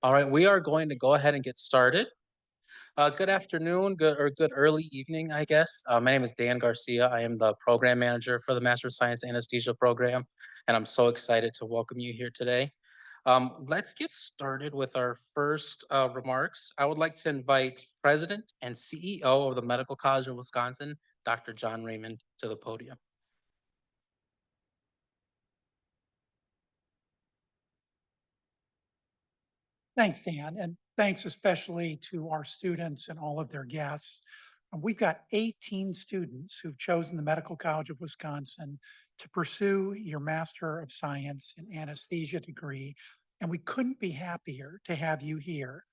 All right, we are going to go ahead and get started. Good afternoon, good early evening, I guess. My name is Dan Garcia. I am the program manager for the Master of Science Anesthesia program, and I'm so excited to welcome you here today. Let's get started with our first remarks. I would like to invite President and CEO of the Medical College of Wisconsin, Dr. John Raymond, to the podium. Thanks, Dan, and thanks especially to our students and all of their guests. We've got 18 students who've chosen the Medical College of Wisconsin to pursue your Master of Science in Anesthesia degree, and we couldn't be happier to have you here.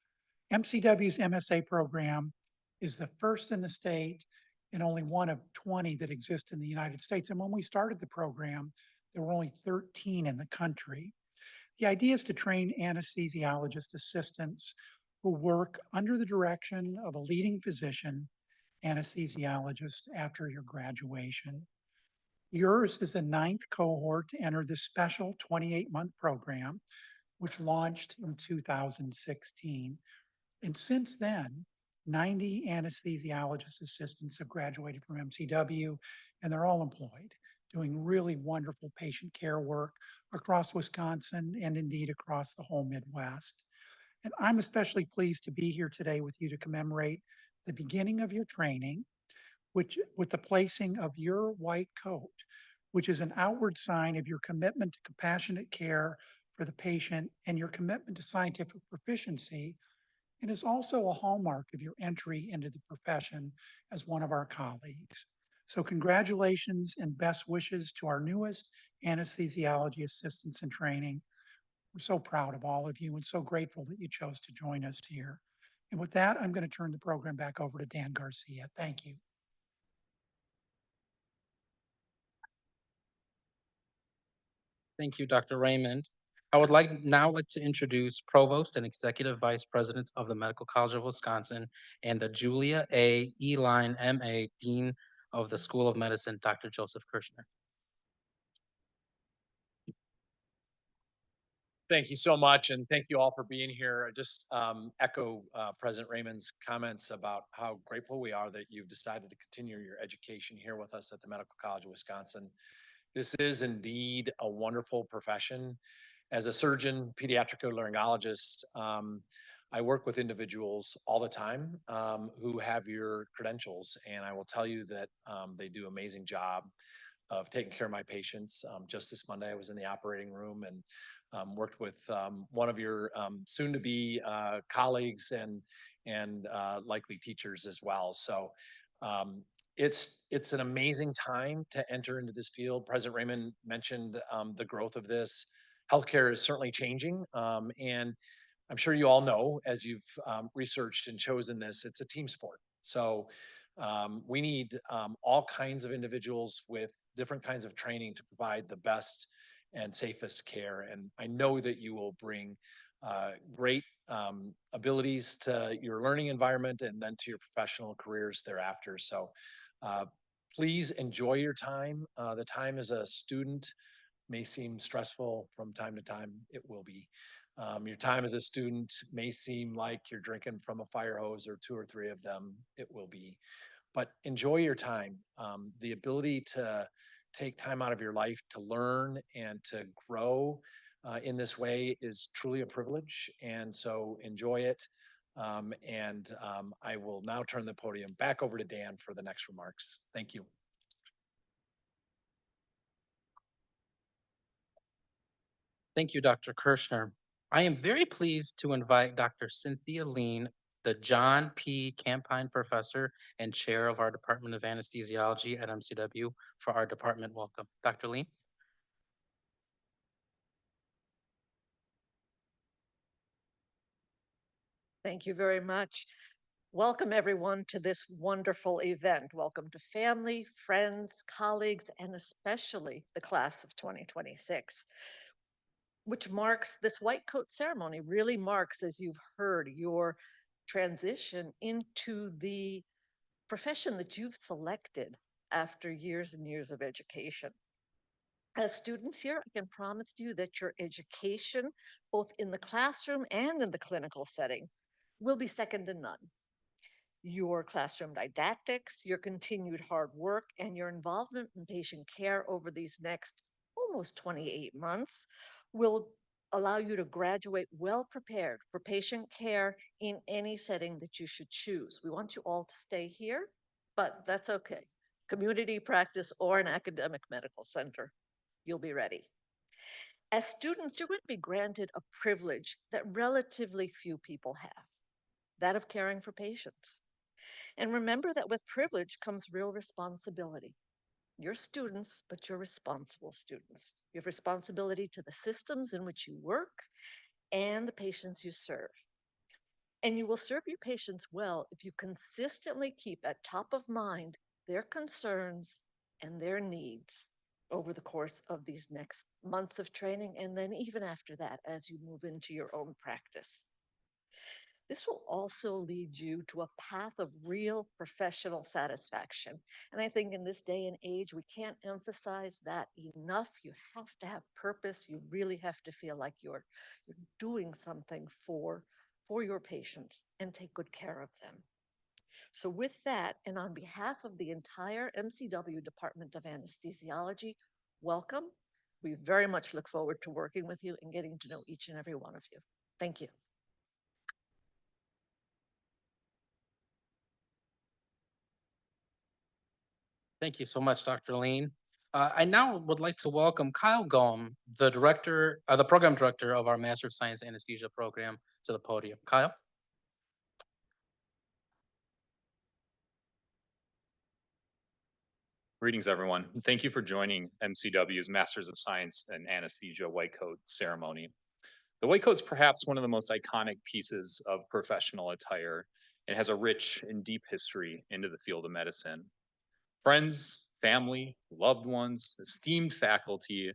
MCW's MSA program is the first in the state and only one of 20 that exist in the United States. And when we started the program, there were only 13 in the country. The idea is to train anesthesiologist assistants who work under the direction of a leading physician anesthesiologist after your graduation. Yours is the ninth cohort to enter this special 28-month program, which launched in 2016. And since then, 90 anesthesiologist assistants have graduated from MCW, and they're all employed, doing really wonderful patient care work across Wisconsin and indeed across the whole Midwest. And I'm especially pleased to be here today with you to commemorate the beginning of your training, which with the placing of your white coat, which is an outward sign of your commitment to compassionate care for the patient and your commitment to scientific proficiency, and is also a hallmark of your entry into the profession as one of our colleagues. So congratulations and best wishes to our newest anesthesiology assistants in training. We're so proud of all of you and so grateful that you chose to join us here. And with that, I'm going to turn the program back over to Dan Garcia. Thank you. Thank you, Dr. Raymond. I would like to introduce Provost and Executive Vice President of the Medical College of Wisconsin and the Julia A. Eline M.A. Dean of the School of Medicine, Dr. Joseph Kirschner. Thank you so much, and thank you all for being here. I just echo President Raymond's comments about how grateful we are that you've decided to continue your education here with us at the Medical College of Wisconsin. This is indeed a wonderful profession. As a surgeon, pediatric otolaryngologist, I work with individuals all the time who have your credentials, and I will tell you that they do an amazing job of taking care of my patients. Just this Monday, I was in the operating room and worked with one of your soon-to-be colleagues and likely teachers as well. So it's an amazing time to enter into this field. President Raymond mentioned the growth of this. Healthcare is certainly changing, and I'm sure you all know, as you've researched and chosen this, it's a team sport. So we need all kinds of individuals with different kinds of training to provide the best and safest care. And I know that you will bring great abilities to your learning environment and then to your professional careers thereafter. So uh, please enjoy your time. The time as a student may seem stressful from time to time. It will be. Your time as a student may seem like you're drinking from a fire hose or two or three of them. It will be. But enjoy your time. The ability to take time out of your life to learn and to grow in this way is truly a privilege. And so enjoy it. I will now turn the podium back over to Dan for the next remarks. Thank you. Thank you, Dr. Kirschner. I am very pleased to invite Dr. Cynthia Lean, the John P. Campine Professor and Chair of our Department of Anesthesiology at MCW, for our department welcome. Dr. Lean. Thank you very much. Welcome everyone to this wonderful event. Welcome to family, friends, colleagues, and especially the class of 2026, which marks this white coat ceremony, really marks, as you've heard, your transition into the profession that you've selected after years and years of education. As students here, I can promise you that your education, both in the classroom and in the clinical setting, will be second to none. Your classroom didactics, your continued hard work, and your involvement in patient care over these next almost 28 months will allow you to graduate well prepared for patient care in any setting that you should choose. We want you all to stay here, but that's okay. Community practice or an academic medical center, you'll be ready. As students, you're going to be granted a privilege that relatively few people have, that of caring for patients. And remember that with privilege comes real responsibility. You're students, but you're responsible students. You have responsibility to the systems in which you work and the patients you serve. And you will serve your patients well if you consistently keep at top of mind their concerns and their needs over the course of these next months of training, and then even after that, as you move into your own practice. This will also lead you to a path of real professional satisfaction. And I think in this day and age, we can't emphasize that enough. You have to have purpose. You really have to feel like you're doing something for your patients and take good care of them. So with that, and on behalf of the entire MCW Department of Anesthesiology, welcome. We very much look forward to working with you and getting to know each and every one of you. Thank you. Thank you so much, Dr. Lean. I now would like to welcome Kyle Gom, the program director of our Master of Science Anesthesia program, to the podium. Kyle? Greetings, everyone. Thank you for joining MCW's Masters of Science and Anesthesia White Coat ceremony. The white coat is perhaps one of the most iconic pieces of professional attire and has a rich and deep history into the field of medicine. Friends, family, loved ones, esteemed faculty,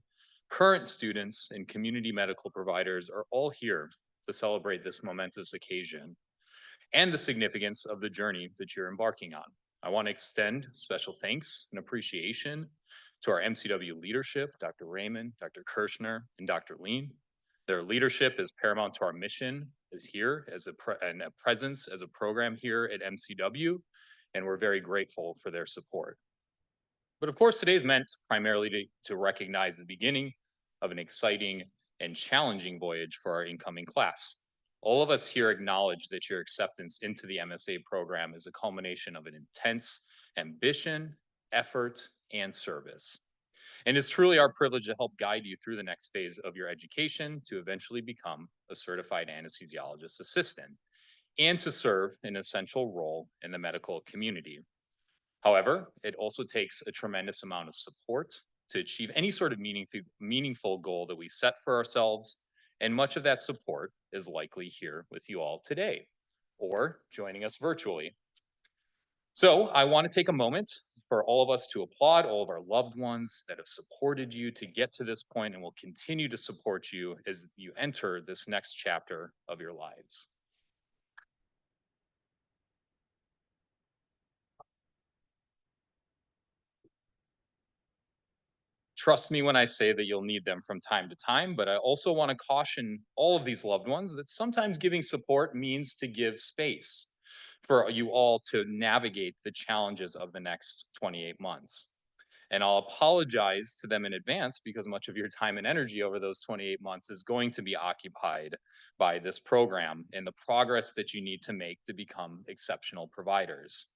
current students, and community medical providers are all here to celebrate this momentous occasion and the significance of the journey that you're embarking on. I want to extend special thanks and appreciation to our MCW leadership, Dr. Raymond, Dr. Kirschner, and Dr. Lean. Their leadership is paramount to our mission is here as a presence as a program here at MCW, and we're very grateful for their support. But of course, today is meant primarily to recognize the beginning of an exciting and challenging voyage for our incoming class. All of us here acknowledge that your acceptance into the MSA program is a culmination of an intense ambition, effort, and service. And it's truly our privilege to help guide you through the next phase of your education to eventually become a certified anesthesiologist assistant and to serve an essential role in the medical community. However, it also takes a tremendous amount of support to achieve any sort of meaningful goal that we set for ourselves. And much of that support is likely here with you all today or joining us virtually. So I want to take a moment for all of us to applaud all of our loved ones that have supported you to get to this point and will continue to support you as you enter this next chapter of your lives. Trust me when I say that you'll need them from time to time, but I also want to caution all of these loved ones that sometimes giving support means to give space for you all to navigate the challenges of the next 28 months. And I'll apologize to them in advance because much of your time and energy over those 28 months is going to be occupied by this program and the progress that you need to make to become exceptional providers.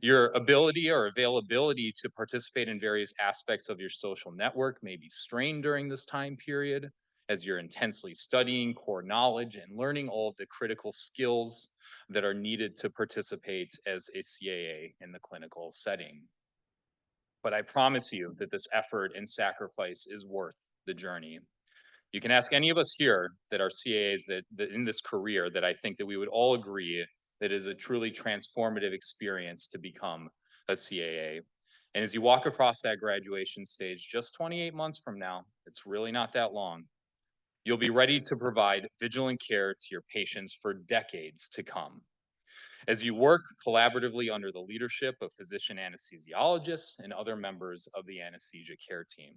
Your ability or availability to participate in various aspects of your social network may be strained during this time period as you're intensely studying core knowledge and learning all of the critical skills that are needed to participate as a CAA in the clinical setting. But I promise you that this effort and sacrifice is worth the journey. You can ask any of us here that are CAAs that in this career that I think that we would all agree that is a truly transformative experience to become a CAA. And as you walk across that graduation stage just 28 months from now, it's really not that long, you'll be ready to provide vigilant care to your patients for decades to come. As you work collaboratively under the leadership of physician anesthesiologists and other members of the anesthesia care team.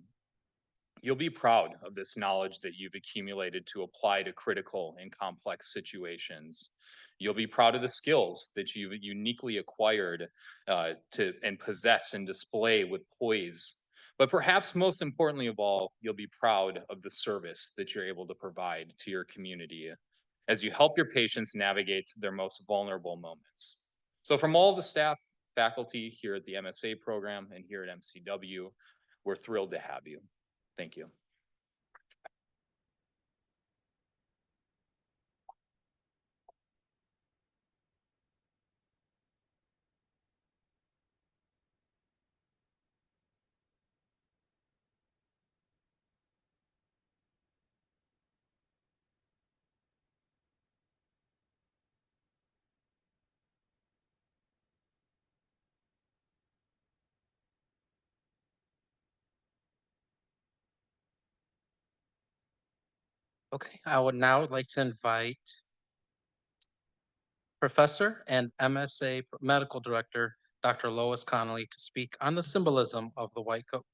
You'll be proud of this knowledge that you've accumulated to apply to critical and complex situations. You'll be proud of the skills that you've uniquely acquired to and possess and display with poise. But perhaps most importantly of all, you'll be proud of the service that you're able to provide to your community as you help your patients navigate their most vulnerable moments. So, from all the staff, faculty here at the MSA program and here at MCW, we're thrilled to have you. Thank you. Okay, I would now like to invite Professor and MSA Medical Director, Dr. Lois Connolly, to speak on the symbolism of the white coat.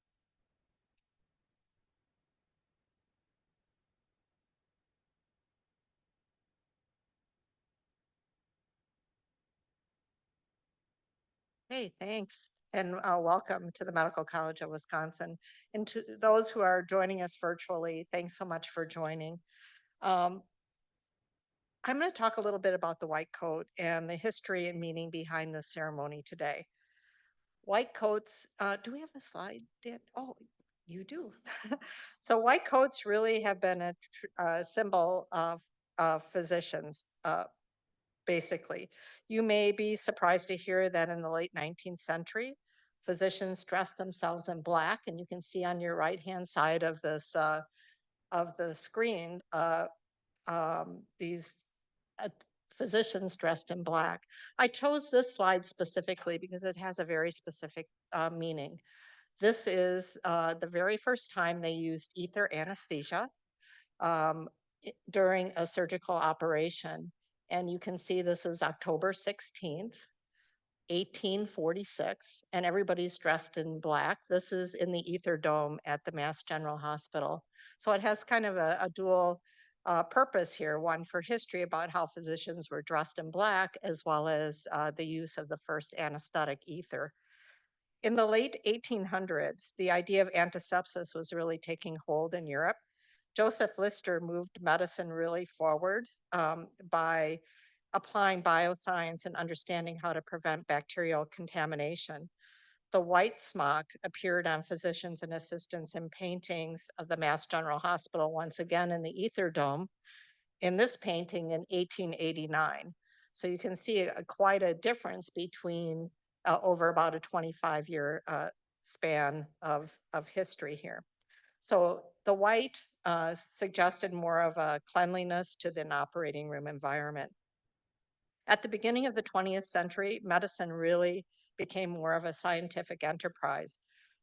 Hey, thanks. And welcome to the Medical College of Wisconsin. And to those who are joining us virtually, thanks so much for joining. Um, I'm going to talk a little bit about the white coat and the history and meaning behind this ceremony today. White coats, do we have a slide, Dan? Oh, you do. So white coats really have been a symbol of physicians, basically. You may be surprised to hear that in the late 19th century, physicians dressed themselves in black, and you can see on your right-hand side of this of the screen these uh, physicians dressed in black. I chose this slide specifically because it has a very specific meaning. This is the very first time they used ether anesthesia um, during a surgical operation. And you can see this is October 16th, 1846, and everybody's dressed in black. This is in the Ether Dome at the Mass General Hospital. So it has kind of a dual purpose here, one for history about how physicians were dressed in black, as well as the use of the first anesthetic ether. In the late 1800s, the idea of antisepsis was really taking hold in Europe. Joseph Lister moved medicine really forward by applying bioscience and understanding how to prevent bacterial contamination. The white smock appeared on physicians and assistants in paintings of the Mass General Hospital, once again in the Ether Dome, in this painting in 1889. So you can see quite a difference between over about a 25-year span of history here. So the white suggested more of a cleanliness to the operating room environment. At the beginning of the 20th century, medicine really became more of a scientific enterprise.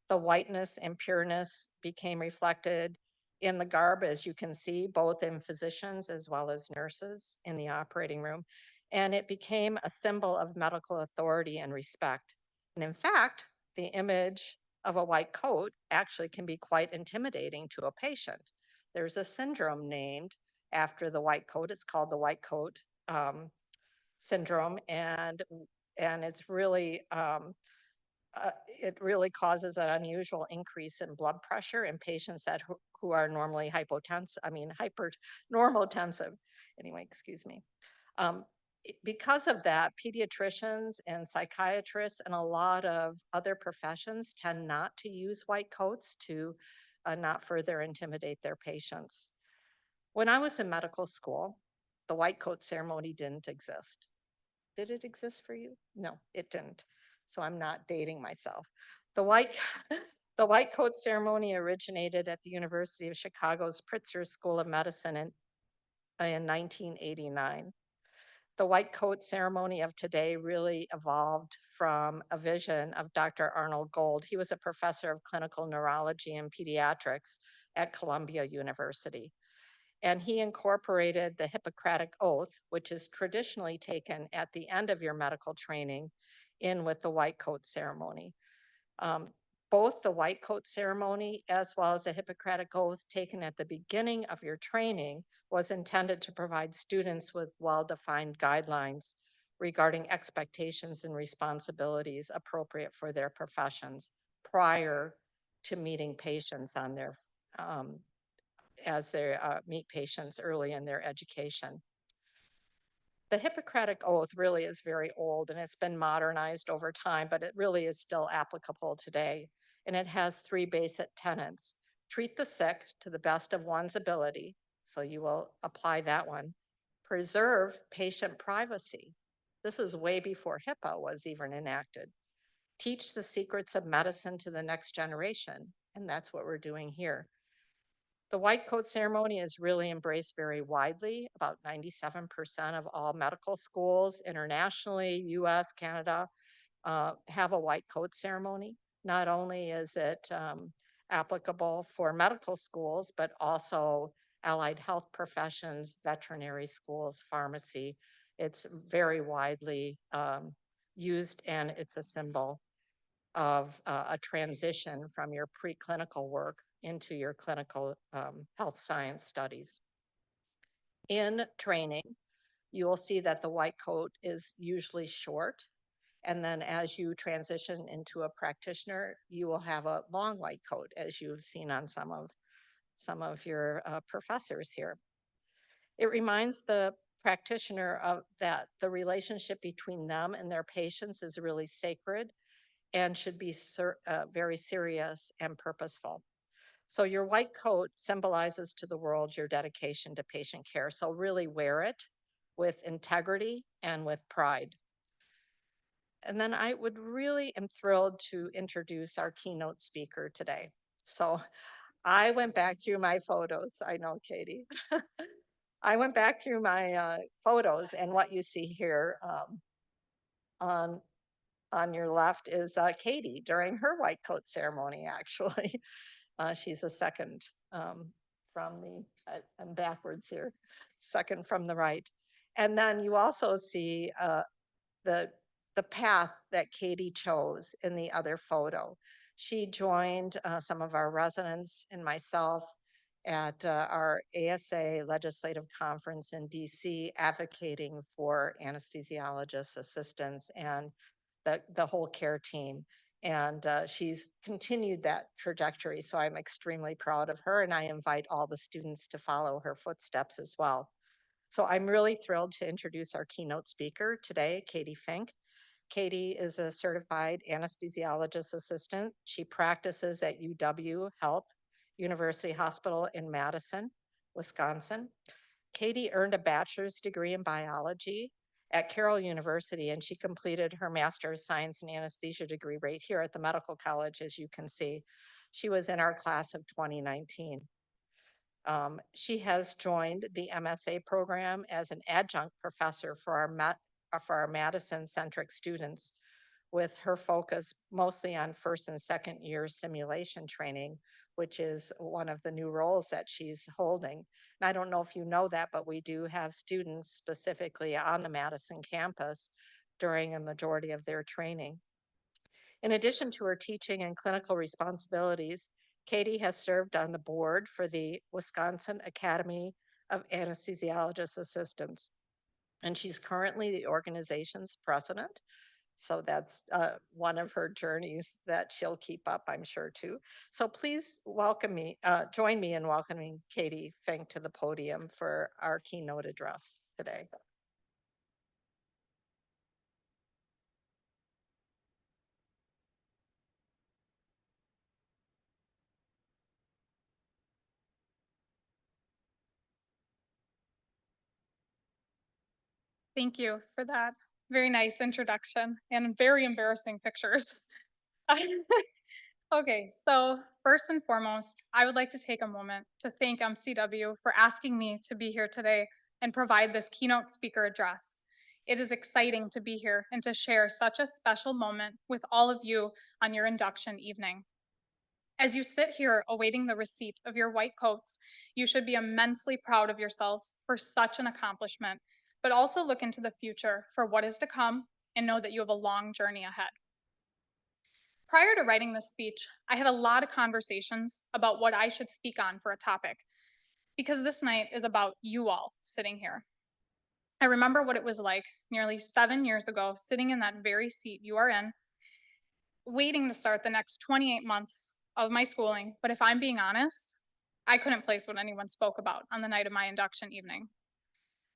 The whiteness and pureness became reflected in the garb, as you can see, both in physicians as well as nurses in the operating room. And it became a symbol of medical authority and respect. And in fact, the image of a white coat actually can be quite intimidating to a patient. There's a syndrome named after the white coat. It's called the white coat syndrome, and it's really it really causes an unusual increase in blood pressure in patients who are normally hypotensive. I mean hyper normotensive. Anyway, excuse me. Because of that, pediatricians and psychiatrists and a lot of other professions tend not to use white coats to not further intimidate their patients. When I was in medical school, the white coat ceremony didn't exist. Did it exist for you? No, it didn't. So I'm not dating myself. The white the white coat ceremony originated at the University of Chicago's Pritzker School of Medicine in 1989. The white coat ceremony of today really evolved from a vision of Dr. Arnold Gold. He was a professor of clinical neurology and pediatrics at Columbia University. And he incorporated the Hippocratic Oath, which is traditionally taken at the end of your medical training, in with the white coat ceremony. Both the white coat ceremony as well as a Hippocratic oath taken at the beginning of your training was intended to provide students with well-defined guidelines regarding expectations and responsibilities appropriate for their professions prior to meeting patients on their as they meet patients early in their education. The Hippocratic Oath really is very old and it's been modernized over time, but it really is still applicable today. And it has three basic tenets: treat the sick to the best of one's ability. So you will apply that one. Preserve patient privacy. This is way before HIPAA was even enacted. Teach the secrets of medicine to the next generation. And that's what we're doing here. The white coat ceremony is really embraced very widely. About 97% of all medical schools internationally, US, Canada, have a white coat ceremony. Not only is it applicable for medical schools, but also allied health professions, veterinary schools, pharmacy. It's very widely used, and it's a symbol of a transition from your preclinical work into your clinical health science studies. In training, you will see that the white coat is usually short. And then as you transition into a practitioner, you will have a long white coat, as you've seen on some of your professors here. It reminds the practitioner of that the relationship between them and their patients is really sacred and should be very serious and purposeful. So your white coat symbolizes to the world your dedication to patient care. So really wear it with integrity and with pride. And then I would really am thrilled to introduce our keynote speaker today. So I went back through my photos. I know, Katie. I went back through my photos, and what you see here on on your left is Katie during her white coat ceremony, actually. She's a second from the, I'm backwards here, second from the right. And then you also see the, the path that Katie chose in the other photo. She joined some of our residents and myself at our ASA legislative conference in DC, advocating for anesthesiologists, assistants, and the whole care team. And she's continued that trajectory. So I'm extremely proud of her, and I invite all the students to follow her footsteps as well. So I'm really thrilled to introduce our keynote speaker today, Katie Fink. Katie is a certified anesthesiologist assistant. She practices at UW Health University Hospital in Madison, Wisconsin. Katie earned a bachelor's degree in biology at Carroll University, and she completed her master's science and anesthesia degree right here at the medical college, as you can see. She was in our class of 2019. She has joined the MSA program as an adjunct professor for our Madison-centric students, with her focus mostly on first and second year simulation training, which is one of the new roles that she's holding. And I don't know if you know that, but we do have students specifically on the Madison campus during a majority of their training. In addition to her teaching and clinical responsibilities, Katie has served on the board for the Wisconsin Academy of Anesthesiologist Assistants, and she's currently the organization's president. So that's one of her journeys that she'll keep up, I'm sure, too. So please join me in welcoming Katie Fink to the podium for our keynote address today. Thank you for that very nice introduction and very embarrassing pictures. Okay, so first and foremost, I would like to take a moment to thank MCW for asking me to be here today and provide this keynote speaker address. It is exciting to be here and to share such a special moment with all of you on your induction evening. As you sit here awaiting the receipt of your white coats, you should be immensely proud of yourselves for such an accomplishment, but also look into the future for what is to come and know that you have a long journey ahead. Prior to writing this speech, I had a lot of conversations about what I should speak on for a topic, because this night is about you all sitting here. I remember what it was like nearly 7 years ago, sitting in that very seat you are in, waiting to start the next 28 months of my schooling. But if I'm being honest, I couldn't place what anyone spoke about on the night of my induction evening.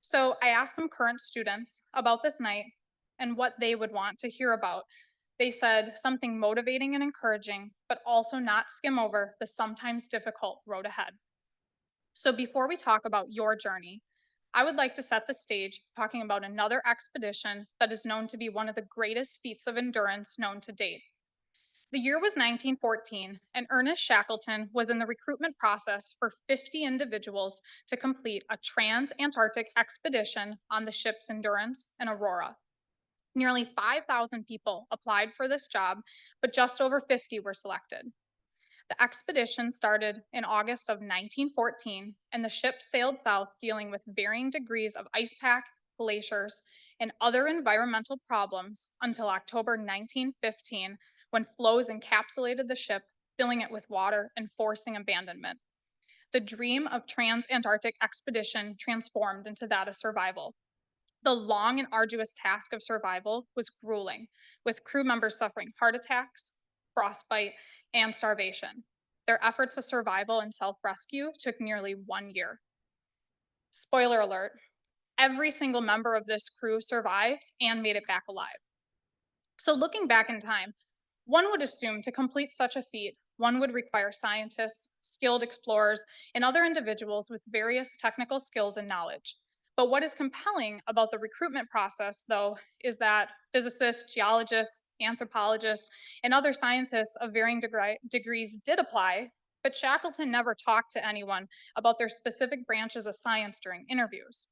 So I asked some current students about this night and what they would want to hear about. They said something motivating and encouraging, but also not skim over the sometimes difficult road ahead. So before we talk about your journey, I would like to set the stage talking about another expedition that is known to be one of the greatest feats of endurance known to date. The year was 1914, and Ernest Shackleton was in the recruitment process for 50 individuals to complete a trans-Antarctic expedition on the ships Endurance and Aurora. Nearly 5,000 people applied for this job, but just over 50 were selected. The expedition started in August of 1914, and the ship sailed south dealing with varying degrees of ice pack, glaciers, and other environmental problems until October 1915, when flows encapsulated the ship, filling it with water and forcing abandonment. The dream of trans-Antarctic expedition transformed into that of survival. The long and arduous task of survival was grueling, with crew members suffering heart attacks, frostbite, and starvation. Their efforts of survival and self-rescue took nearly 1 year. Spoiler alert, every single member of this crew survived and made it back alive. So looking back in time, one would assume to complete such a feat, one would require scientists, skilled explorers, and other individuals with various technical skills and knowledge. But what is compelling about the recruitment process, though, is that physicists, geologists, anthropologists, and other scientists of varying degrees did apply, but Shackleton never talked to anyone about their specific branches of science during interviews.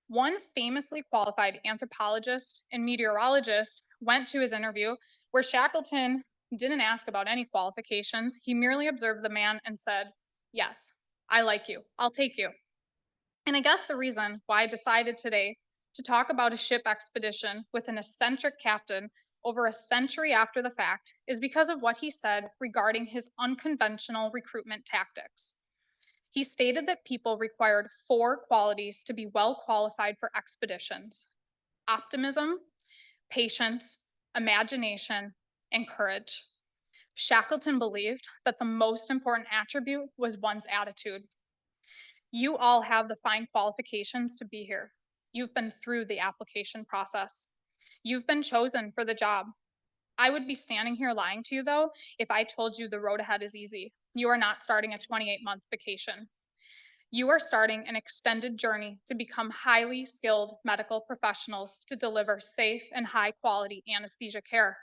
One famously qualified anthropologist and meteorologist went to his interview where Shackleton didn't ask about any qualifications. He merely observed the man and said, "Yes, I like you. I'll take you." And I guess the reason why I decided today to talk about a ship expedition with an eccentric captain over a century after the fact is because of what he said regarding his unconventional recruitment tactics. He stated that people required 4 qualities to be well qualified for expeditions: optimism, patience, imagination, and courage. Shackleton believed that the most important attribute was one's attitude. You all have the fine qualifications to be here. You've been through the application process. You've been chosen for the job. I would be standing here lying to you, though, if I told you the road ahead is easy. You are not starting a 28-month vacation. You are starting an extended journey to become highly skilled medical professionals to deliver safe and high quality anesthesia care.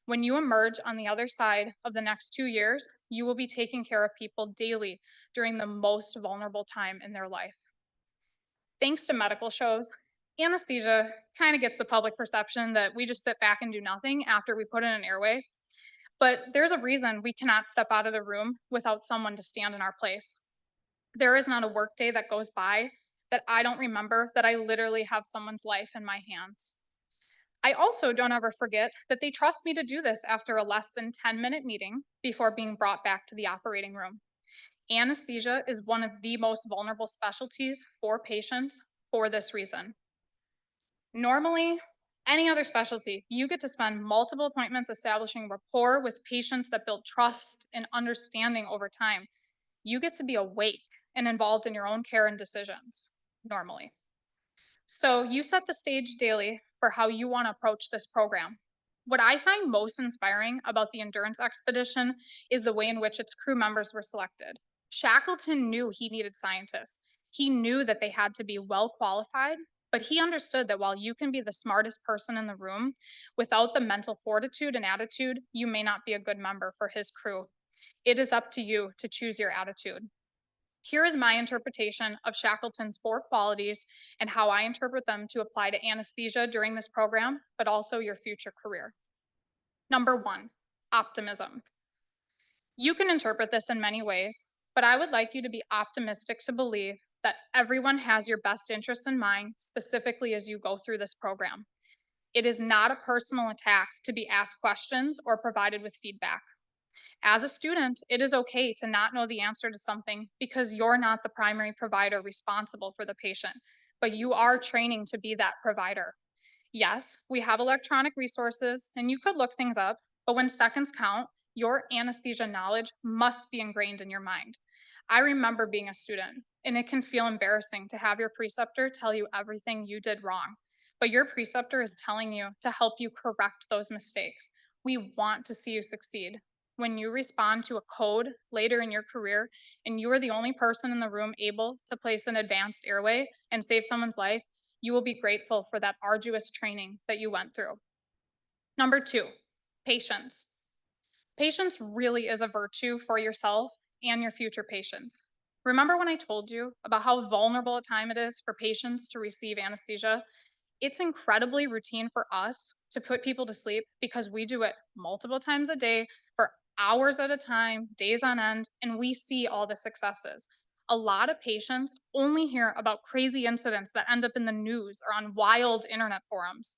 When you emerge on the other side of the next 2 years, you will be taking care of people daily during the most vulnerable time in their life. Thanks to medical shows, anesthesia kind of gets the public perception that we just sit back and do nothing after we put in an airway. But there's a reason we cannot step out of the room without someone to stand in our place. There is not a workday that goes by that I don't remember that I literally have someone's life in my hands. I also don't ever forget that they trust me to do this after a less than 10-minute meeting before being brought back to the operating room. Anesthesia is one of the most vulnerable specialties for patients for this reason. Normally, any other specialty, you get to spend multiple appointments establishing rapport with patients that build trust and understanding over time. You get to be awake and involved in your own care and decisions normally. So you set the stage daily for how you want to approach this program. What I find most inspiring about the Endurance expedition is the way in which its crew members were selected. Shackleton knew he needed scientists. He knew that they had to be well qualified, but he understood that while you can be the smartest person in the room, without the mental fortitude and attitude, you may not be a good member for his crew. It is up to you to choose your attitude. Here is my interpretation of Shackleton's 4 qualities and how I interpret them to apply to anesthesia during this program, but also your future career. Number 1, optimism. You can interpret this in many ways, but I would like you to be optimistic to believe that everyone has your best interests in mind, specifically as you go through this program. It is not a personal attack to be asked questions or provided with feedback. As a student, it is okay to not know the answer to something because you're not the primary provider responsible for the patient, but you are training to be that provider. Yes, we have electronic resources and you could look things up, but when seconds count, your anesthesia knowledge must be ingrained in your mind. I remember being a student, and it can feel embarrassing to have your preceptor tell you everything you did wrong, but your preceptor is telling you to help you correct those mistakes. We want to see you succeed. When you respond to a code later in your career and you are the only person in the room able to place an advanced airway and save someone's life, you will be grateful for that arduous training that you went through. Number 2, patience. Patience really is a virtue for yourself and your future patients. Remember when I told you about how vulnerable a time it is for patients to receive anesthesia? It's incredibly routine for us to put people to sleep because we do it multiple times a day for hours at a time, days on end, and we see all the successes. A lot of patients only hear about crazy incidents that end up in the news or on wild internet forums.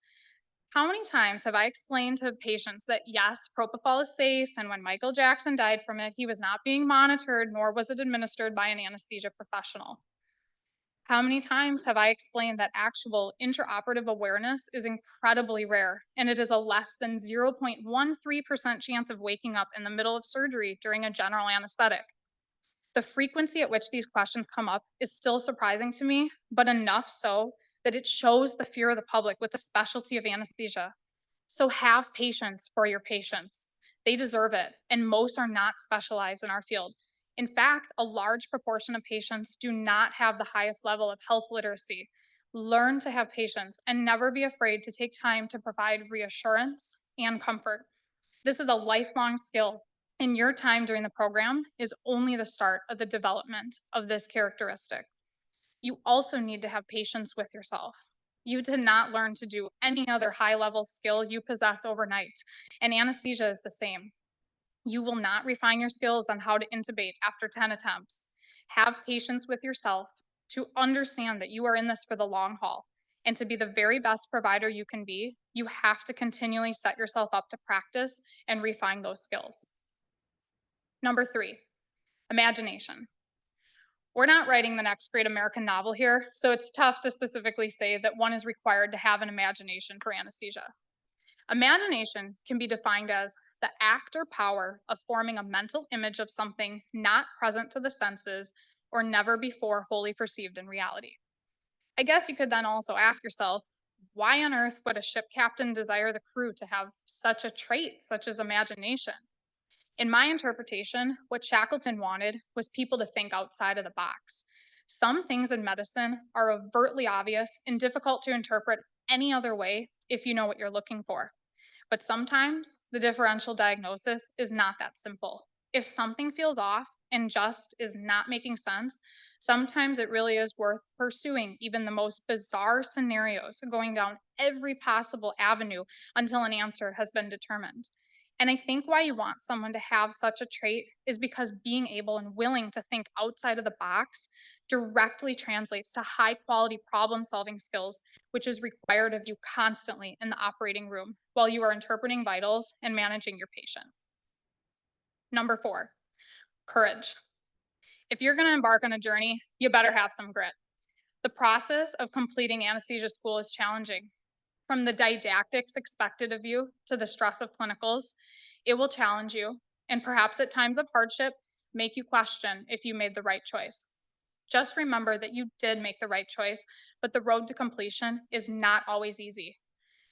How many times have I explained to patients that yes, propofol is safe, and when Michael Jackson died from it, he was not being monitored, nor was it administered by an anesthesia professional? How many times have I explained that actual intraoperative awareness is incredibly rare, and it is a less than 0.13% chance of waking up in the middle of surgery during a general anesthetic? The frequency at which these questions come up is still surprising to me, but enough so that it shows the fear of the public with the specialty of anesthesia. So have patience for your patients. They deserve it, and most are not specialized in our field. In fact, a large proportion of patients do not have the highest level of health literacy. Learn to have patience and never be afraid to take time to provide reassurance and comfort. This is a lifelong skill, and your time during the program is only the start of the development of this characteristic. You also need to have patience with yourself. You did not learn to do any other high level skill you possess overnight, and anesthesia is the same. You will not refine your skills on how to intubate after 10 attempts. Have patience with yourself to understand that you are in this for the long haul. And to be the very best provider you can be, you have to continually set yourself up to practice and refine those skills. Number 3, imagination. We're not writing the next great American novel here, so it's tough to specifically say that one is required to have an imagination for anesthesia. Imagination can be defined as the act or power of forming a mental image of something not present to the senses or never before wholly perceived in reality. I guess you could then also ask yourself, why on earth would a ship captain desire the crew to have such a trait, such as imagination? In my interpretation, what Shackleton wanted was people to think outside of the box. Some things in medicine are overtly obvious and difficult to interpret any other way if you know what you're looking for. But sometimes the differential diagnosis is not that simple. If something feels off and just is not making sense, sometimes it really is worth pursuing even the most bizarre scenarios, going down every possible avenue until an answer has been determined. And I think why you want someone to have such a trait is because being able and willing to think outside of the box directly translates to high quality problem solving skills, which is required of you constantly in the operating room while you are interpreting vitals and managing your patient. Number 4, courage. If you're going to embark on a journey, you better have some grit. The process of completing anesthesia school is challenging. From the didactics expected of you to the stress of clinicals, it will challenge you, and perhaps at times of hardship, make you question if you made the right choice. Just remember that you did make the right choice, but the road to completion is not always easy.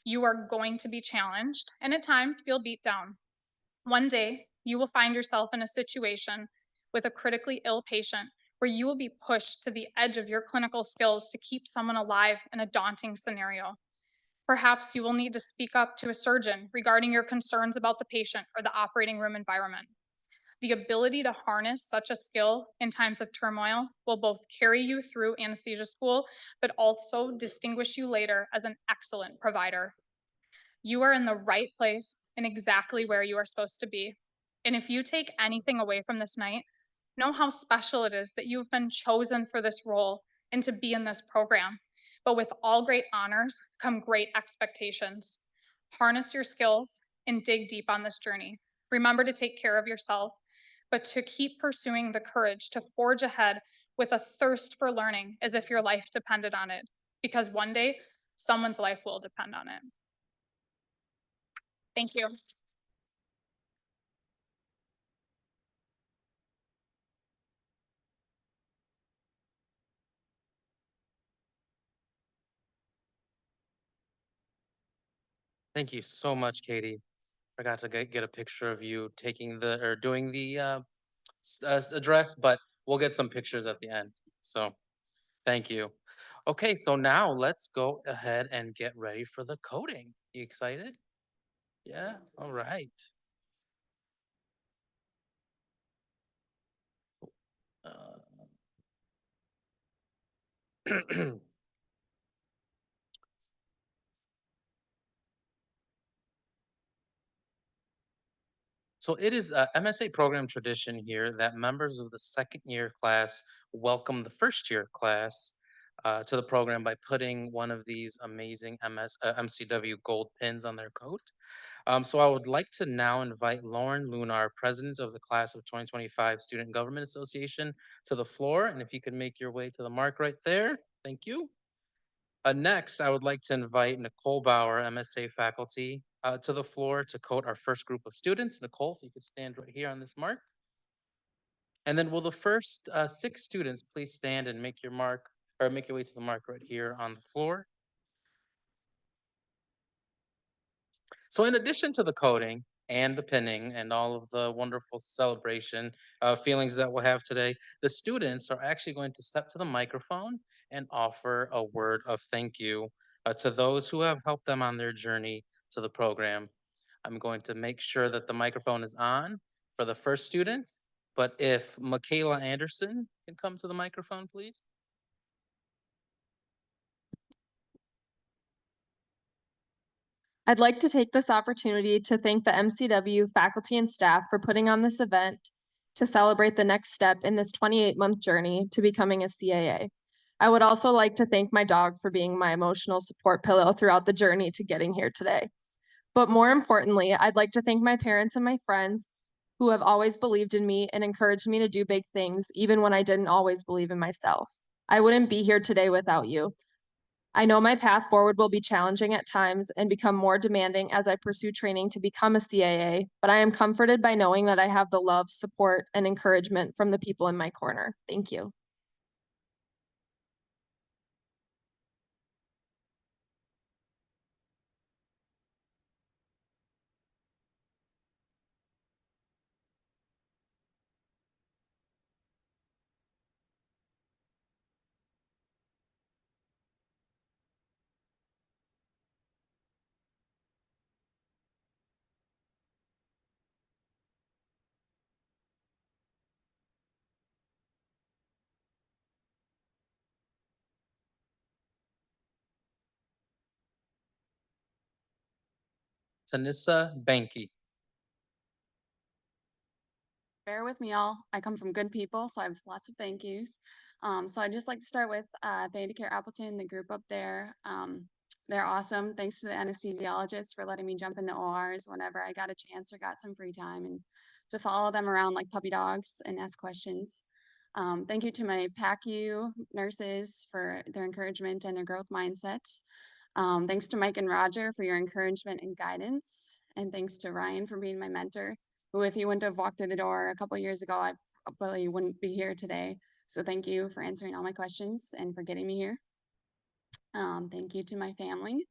You are going to be challenged and at times feel beat down. One day, you will find yourself in a situation with a critically ill patient where you will be pushed to the edge of your clinical skills to keep someone alive in a daunting scenario. Perhaps you will need to speak up to a surgeon regarding your concerns about the patient or the operating room environment. The ability to harness such a skill in times of turmoil will both carry you through anesthesia school, but also distinguish you later as an excellent provider. You are in the right place and exactly where you are supposed to be. And if you take anything away from this night, know how special it is that you've been chosen for this role and to be in this program. but with all great honors come great expectations. Harness your skills and dig deep on this journey. Remember to take care of yourself, but to keep pursuing the courage to forge ahead with a thirst for learning as if your life depended on it, because one day someone's life will depend on it. Thank you. Thank you so much, Katie. Forgot to get a picture of you taking the or doing the address, but we'll get some pictures at the end. So thank you. Okay, so now let's go ahead and get ready for the coding. You excited? Yeah, all right. So it is a MSA program tradition here that members of the second year class welcome the first year class to the program by putting one of these amazing MCW gold pins on their coat. So I would like to now invite Lauren Lunar, President of the Class of 2025 Student Government Association, to the floor. And if you could make your way to the mark right there, thank you. Next, I would like to invite Nicole Bauer, MSA faculty, to the floor to coat our first group of students. Nicole, if you could stand right here on this mark. And then will the first 6 students please stand and make your mark or make your way to the mark right here on the floor. So in addition to the coding and the pinning and all of the wonderful celebration feelings that we'll have today, the students are actually going to step to the microphone and offer a word of thank you to those who have helped them on their journey to the program. I'm going to make sure that the microphone is on for the first student, but if Michaela Anderson can come to the microphone, please. I'd like to take this opportunity to thank the MCW faculty and staff for putting on this event to celebrate the next step in this 28-month journey to becoming a CAA. I would also like to thank my dog for being my emotional support pillow throughout the journey to getting here today. But more importantly, I'd like to thank my parents and my friends who have always believed in me and encouraged me to do big things, even when I didn't always believe in myself. I wouldn't be here today without you. I know my path forward will be challenging at times and become more demanding as I pursue training to become a CAA, but I am comforted by knowing that I have the love, support, and encouragement from the people in my corner. Thank you. Tanissa Banky. Bear with me, all. I come from good people, so I have lots of thank yous. So I'd just like to start with Thandicare Appleton, the group up there. They're awesome. Thanks to the anesthesiologist for letting me jump in the ORs whenever I got a chance or got some free time, and to follow them around like puppy dogs and ask questions. Thank you to my PACU nurses for their encouragement and their growth mindset. Thanks to Mike and Roger for your encouragement and guidance. And thanks to Ryan for being my mentor, who, if he wouldn't have walked through the door a couple years ago, I probably wouldn't be here today. So thank you for answering all my questions and for getting me here. Thank you to my family.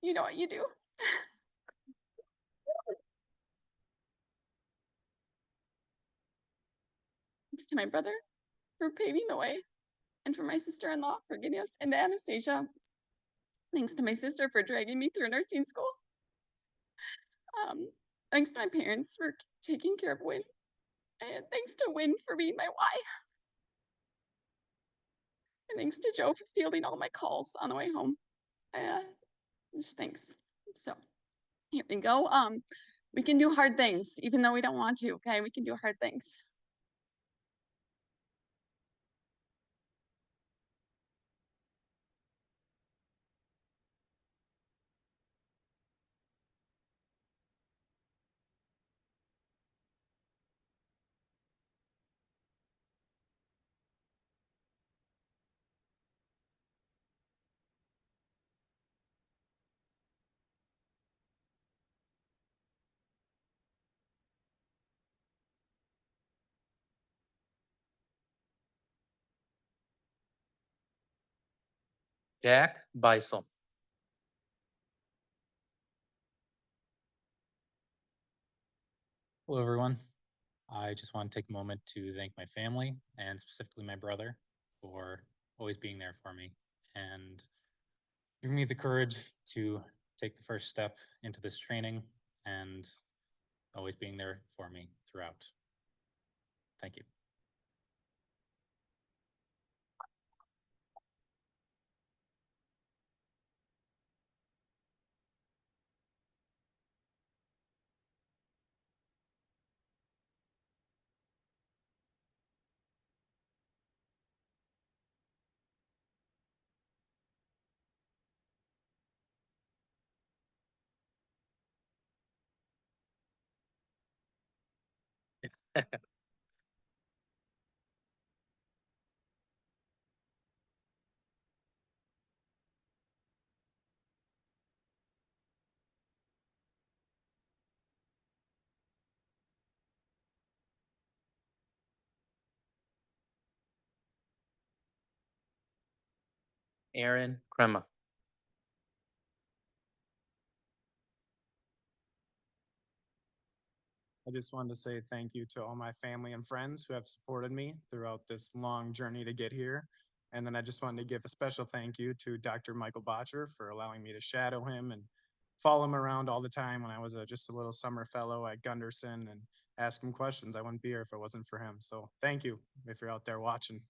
You know what you do. Thanks to my brother for paving the way, and for my sister-in-law for getting us into anesthesia. Thanks to my sister for dragging me through nursing school. Thanks to my parents for taking care of Win. And thanks to Win for being my why. And thanks to Joe for fielding all my calls on the way home. Just thanks. So here we go. We can do hard things, even though we don't want to, okay? We can do hard things. Jack Beisel. Hello, everyone. I just want to take a moment to thank my family and specifically my brother for always being there for me and giving me the courage to take the first step into this training and always being there for me throughout. Thank you. Aaron Crema. I just wanted to say thank you to all my family and friends who have supported me throughout this long journey to get here. And then I just wanted to give a special thank you to Dr. Michael Botcher for allowing me to shadow him and follow him around all the time when I was just a little summer fellow at Gunderson and ask him questions. I wouldn't be here if it wasn't for him. So thank you if you're out there watching.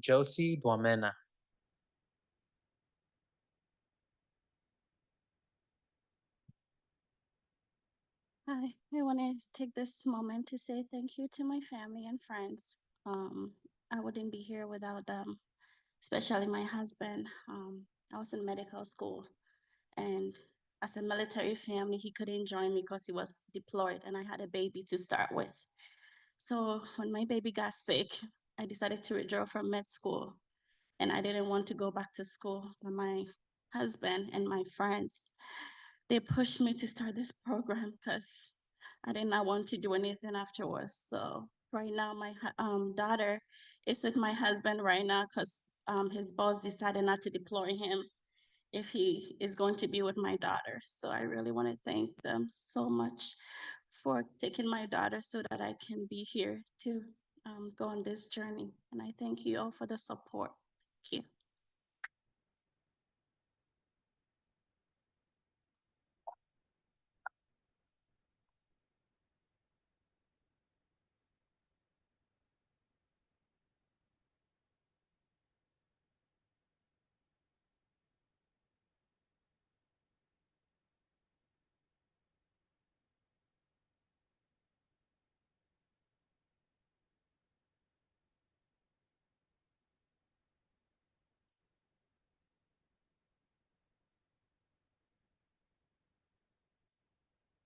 Josie Duamena. Hi, I want to take this moment to say thank you to my family and friends. I wouldn't be here without them, especially my husband. I was in medical school, and as a military family, he couldn't join me because he was deployed, and I had a baby to start with. So when my baby got sick, I decided to withdraw from med school, and I didn't want to go back to school. But my husband and my friends, they pushed me to start this program because I did not want to do anything afterwards. So right now, my daughter is with my husband right now because his boss decided not to deploy him if he is going to be with my daughter. So I really want to thank them so much for taking my daughter so that I can be here to go on this journey. And I thank you all for the support. Thank you.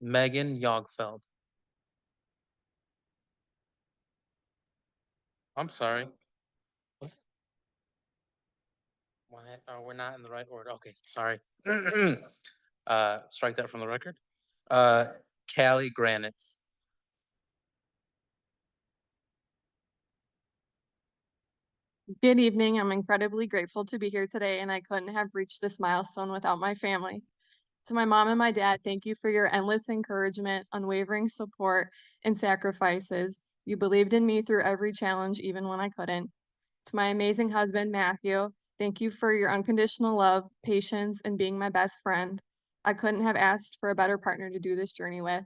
Megan Yogfeld. I'm sorry. What's- Why, we're not in the right order. Okay, sorry. Strike that from the record. Callie Granitz. Good evening. I'm incredibly grateful to be here today, and I couldn't have reached this milestone without my family. To my mom and my dad, thank you for your endless encouragement, unwavering support, and sacrifices. You believed in me through every challenge, even when I couldn't. To my amazing husband, Matthew, thank you for your unconditional love, patience, and being my best friend. I couldn't have asked for a better partner to do this journey with.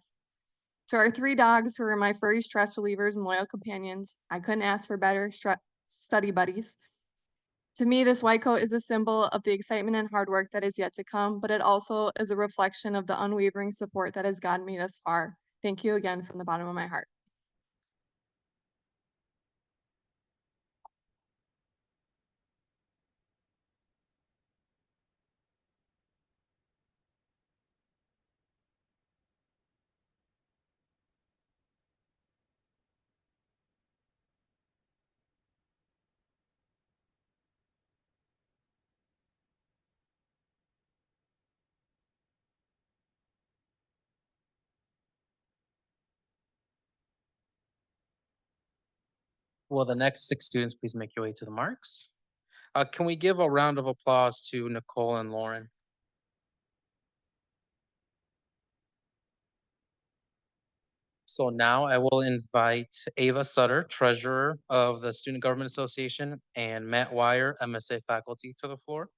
To our 3 dogs who are my furry stress relievers and loyal companions, I couldn't ask for better study buddies. To me, this white coat is a symbol of the excitement and hard work that is yet to come, but it also is a reflection of the unwavering support that has gotten me this far. Thank you again from the bottom of my heart. Will the next 6 students please make your way to the marks? Can we give a round of applause to Nicole and Lauren? So now I will invite Ava Sutter, Treasurer of the Student Government Association, and Matt Wire, MSA faculty, to the floor.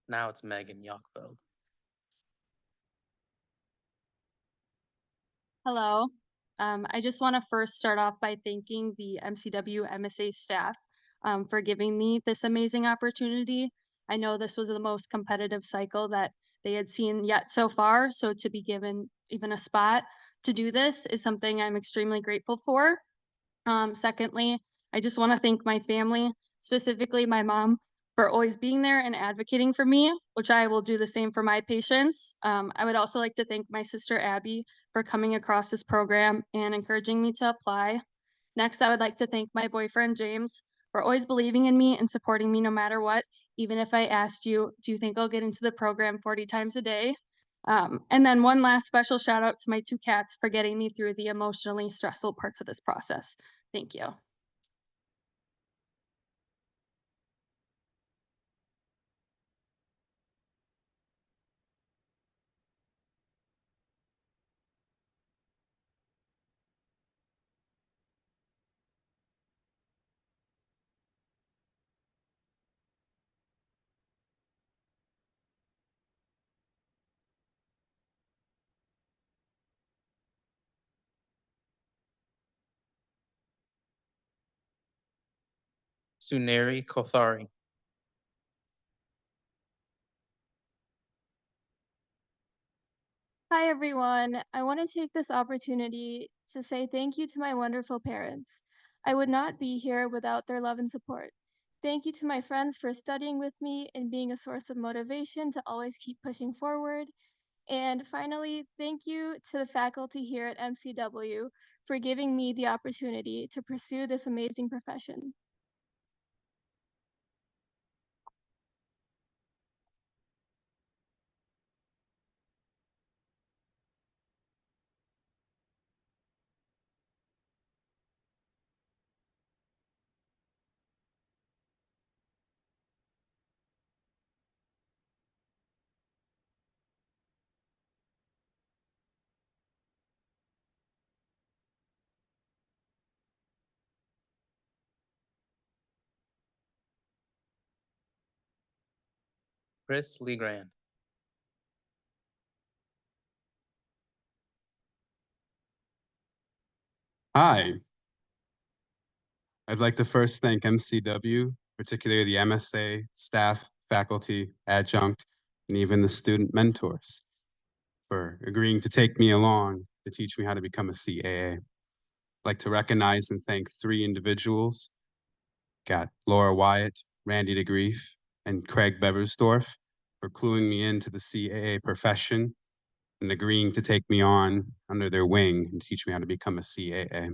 Now it's Megan Yockfeld. Hello. I just want to first start off by thanking the MCW MSA staff for giving me this amazing opportunity. I know this was the most competitive cycle that they had seen yet so far, so to be given even a spot to do this is something I'm extremely grateful for. Secondly, I just want to thank my family, specifically my mom, for always being there and advocating for me, which I will do the same for my patients. I would also like to thank my sister Abby for coming across this program and encouraging me to apply. Next, I would like to thank my boyfriend James for always believing in me and supporting me no matter what, even if I asked you, do you think I'll get into the program 40 times a day? And then one last special shout out to my 2 cats for getting me through the emotionally stressful parts of this process. Thank you. Suneri Kothari. Hi, everyone. I want to take this opportunity to say thank you to my wonderful parents. I would not be here without their love and support. Thank you to my friends for studying with me and being a source of motivation to always keep pushing forward. And finally, thank you to the faculty here at MCW for giving me the opportunity to pursue this amazing profession. Chris Legrand. Hi. I'd like to first thank MCW, particularly the MSA, staff, faculty, adjunct, and even the student mentors for agreeing to take me along to teach me how to become a CAA. I'd like to recognize and thank 3 individuals. Got Laura Wyatt, Randy DeGrief, and Craig Beversdorf for cluing me into the CAA profession and agreeing to take me on under their wing and teach me how to become a CAA.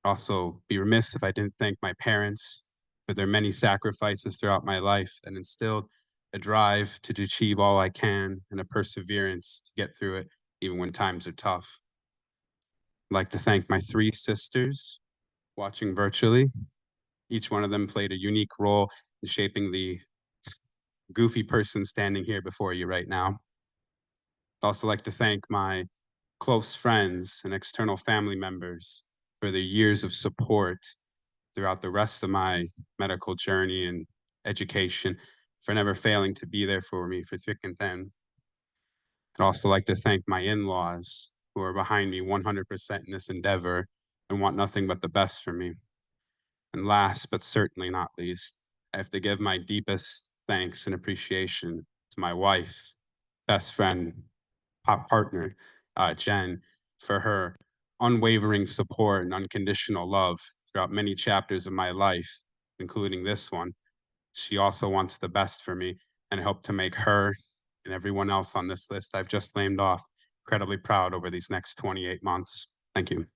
Also be remiss if I didn't thank my parents for their many sacrifices throughout my life and instilled a drive to achieve all I can and a perseverance to get through it even when times are tough. I'd like to thank my 3 sisters watching virtually. Each one of them played a unique role in shaping the goofy person standing here before you right now. I'd also like to thank my close friends and external family members for their years of support throughout the rest of my medical journey and education, for never failing to be there for me for thick and thin. I'd also like to thank my in-laws who are behind me 100% in this endeavor and want nothing but the best for me. And last, but certainly not least, I have to give my deepest thanks and appreciation to my wife, best friend, partner, Jen, for her unwavering support and unconditional love throughout many chapters of my life, including this one. She also wants the best for me, and I hope to make her and everyone else on this list I've just named off incredibly proud over these next 28 months. Thank you.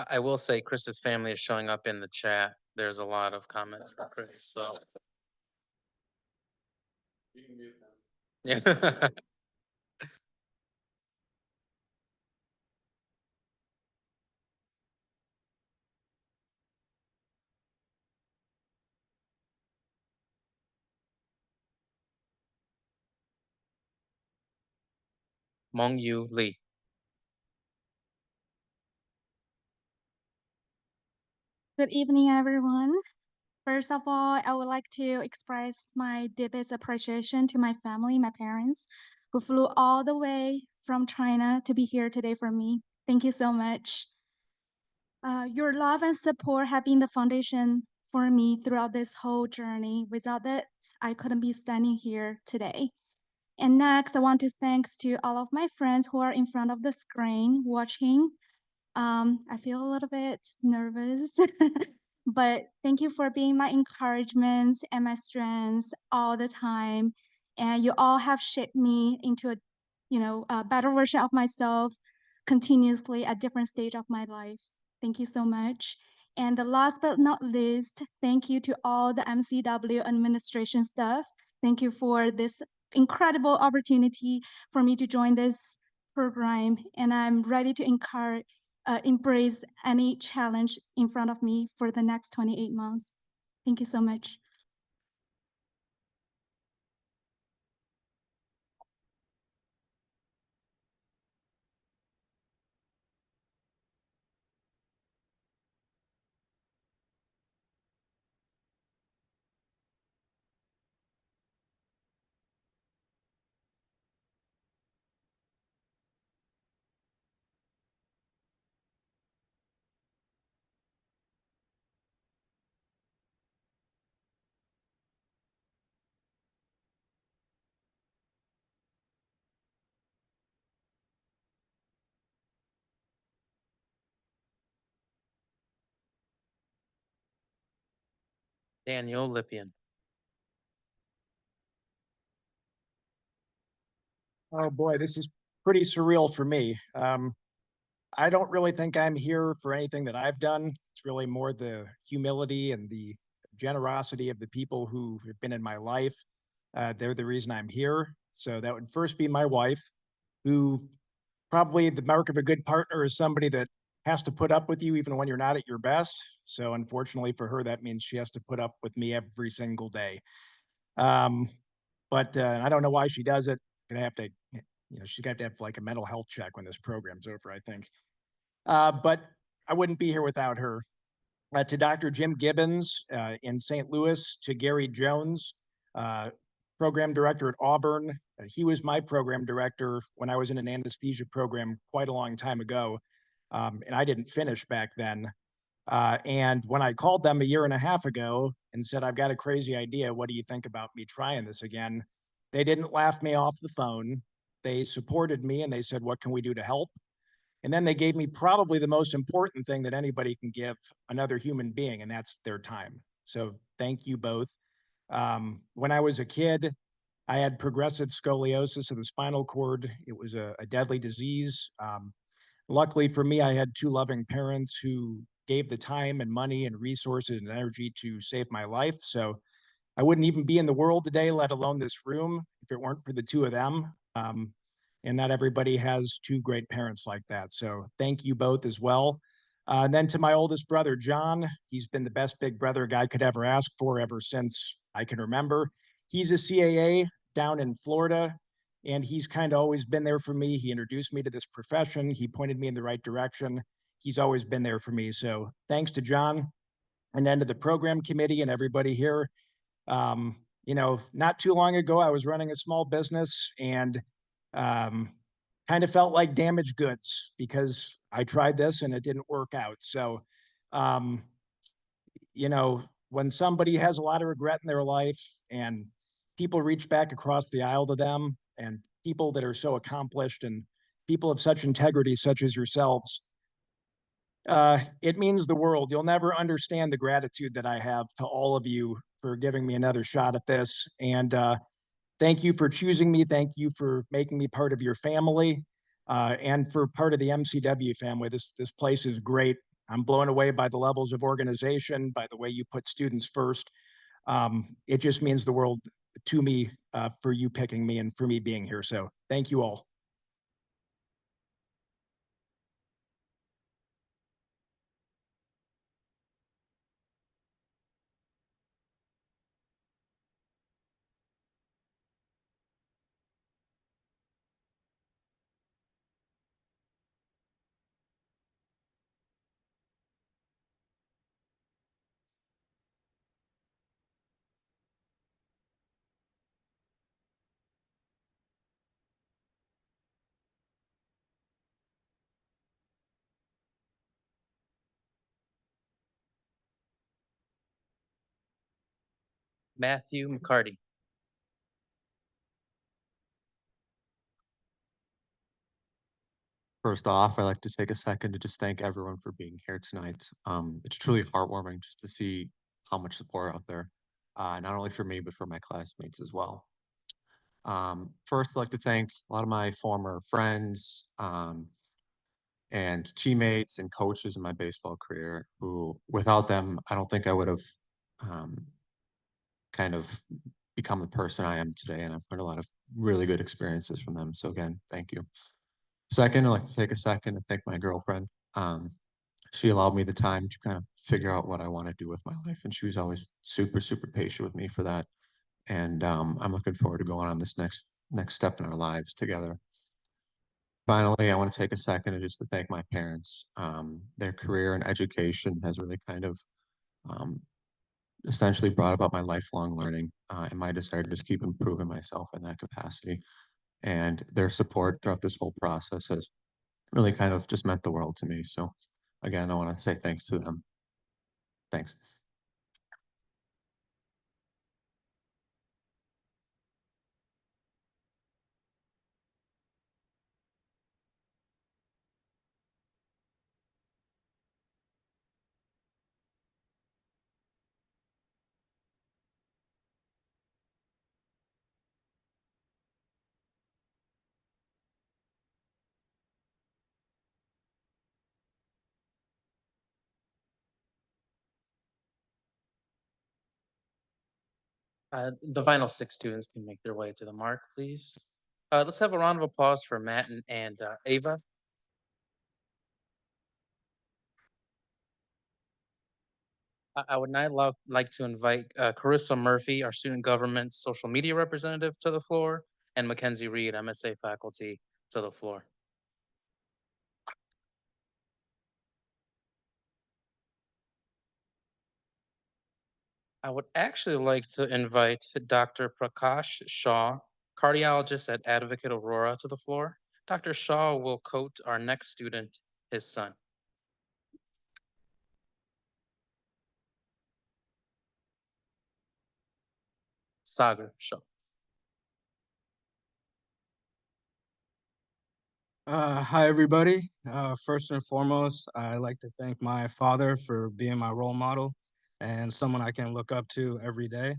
I will say Chris's family is showing up in the chat. There's a lot of comments for Chris, so. Yeah. Mong Yu Lee. Good evening, everyone. First of all, I would like to express my deepest appreciation to my family, my parents, who flew all the way from China to be here today for me. Thank you so much. Your love and support have been the foundation for me throughout this whole journey. Without that, I couldn't be standing here today. And next, I want to thanks to all of my friends who are in front of the screen watching. I feel a little bit nervous, but thank you for being my encouragement and my strengths all the time. And you all have shaped me into a better version of myself continuously at different stage of my life. Thank you so much. And the last but not least, thank you to all the MCW administration staff. Thank you for this incredible opportunity for me to join this program. And I'm ready to embrace any challenge in front of me for the next 28 months. Thank you so much. Daniel Lippian. Oh boy, this is pretty surreal for me. I don't really think I'm here for anything that I've done. It's really more the humility and the generosity of the people who have been in my life. They're the reason I'm here. So that would first be my wife, who probably the mark of a good partner is somebody that has to put up with you even when you're not at your best. So unfortunately for her, that means she has to put up with me every single day. Um, but I don't know why she does it. Gonna have to, she's got to have like a mental health check when this program's over, I think. But I wouldn't be here without her. To Dr. Jim Gibbons in St. Louis, to Gary Jones, program director at Auburn. He was my program director when I was in an anesthesia program quite a long time ago. And I didn't finish back then. And when I called them a year and a half ago and said, I've got a crazy idea, what do you think about me trying this again? They didn't laugh me off the phone. They supported me and they said, what can we do to help? And then they gave me probably the most important thing that anybody can give another human being, and that's their time. So thank you both. When I was a kid, I had progressive scoliosis of the spinal cord. It was a deadly disease. Luckily for me, I had two loving parents who gave the time and money and resources and energy to save my life. So I wouldn't even be in the world today, let alone this room, if it weren't for the two of them. And not everybody has two great parents like that. So thank you both as well. And then to my oldest brother, John, he's been the best big brother a guy could ever ask for ever since I can remember. He's a CAA down in Florida, and he's kind of always been there for me. He introduced me to this profession. He pointed me in the right direction. He's always been there for me. So thanks to John, and then to the program committee and everybody here. Not too long ago, I was running a small business and kind of felt like damaged goods because I tried this and it didn't work out. So, when somebody has a lot of regret in their life and people reach back across the aisle to them, and people that are so accomplished and people of such integrity, such as yourselves, it means the world. You'll never understand the gratitude that I have to all of you for giving me another shot at this. And thank you for choosing me. Thank you for making me part of your family. And for part of the MCW family, this place is great. I'm blown away by the levels of organization, by the way you put students first. It just means the world to me for you picking me and for me being here. So thank you all. Matthew McCarty. First off, I'd like to take a second to just thank everyone for being here tonight. It's truly heartwarming just to see how much support out there, not only for me, but for my classmates as well. First, I'd like to thank a lot of my former friends and teammates and coaches in my baseball career who, without them, I don't think I would have um, kind of become the person I am today. And I've learned a lot of really good experiences from them. So again, thank you. Second, I'd like to take a second to thank my girlfriend. She allowed me the time to kind of figure out what I want to do with my life, and she was always super, super patient with me for that. And I'm looking forward to going on this next step in our lives together. Finally, I want to take a second just to thank my parents. Their career and education has really kind of um, essentially brought about my lifelong learning and my desire to just keep improving myself in that capacity. And their support throughout this whole process has really kind of just meant the world to me. So again, I want to say thanks to them. Thanks. The final 6 students can make their way to the mark, please. Let's have a round of applause for Matt and Ava. I would now like to invite Carissa Murphy, our student government social media representative, to the floor, and Mackenzie Reed, MSA faculty, to the floor. I would actually like to invite Dr. Prakash Shaw, cardiologist at Advocate Aurora, to the floor. Dr. Shaw will quote our next student, his son. Sagar Shaw. Hi, everybody. First and foremost, I'd like to thank my father for being my role model and someone I can look up to every day.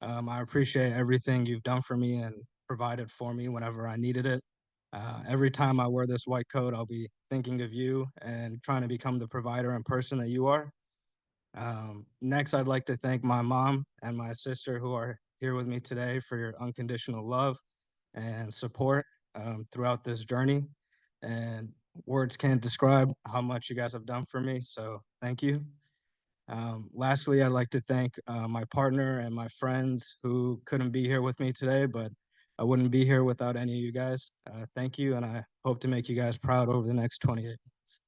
I appreciate everything you've done for me and provided for me whenever I needed it. Every time I wear this white coat, I'll be thinking of you and trying to become the provider and person that you are. Next, I'd like to thank my mom and my sister who are here with me today for your unconditional love and support throughout this journey. And words can't describe how much you guys have done for me. So thank you. Lastly, I'd like to thank my partner and my friends who couldn't be here with me today, but I wouldn't be here without any of you guys. Thank you, and I hope to make you guys proud over the next 28 months.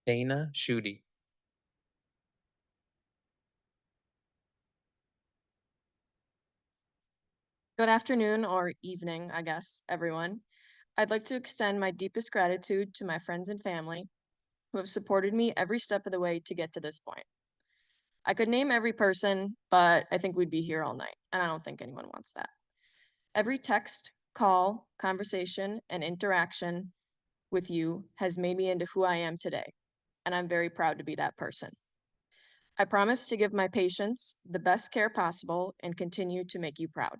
Dana Schutte. Good afternoon or evening, I guess, everyone. I'd like to extend my deepest gratitude to my friends and family who have supported me every step of the way to get to this point. I could name every person, but I think we'd be here all night, and I don't think anyone wants that. Every text, call, conversation, and interaction with you has made me into who I am today, and I'm very proud to be that person. I promise to give my patients the best care possible and continue to make you proud.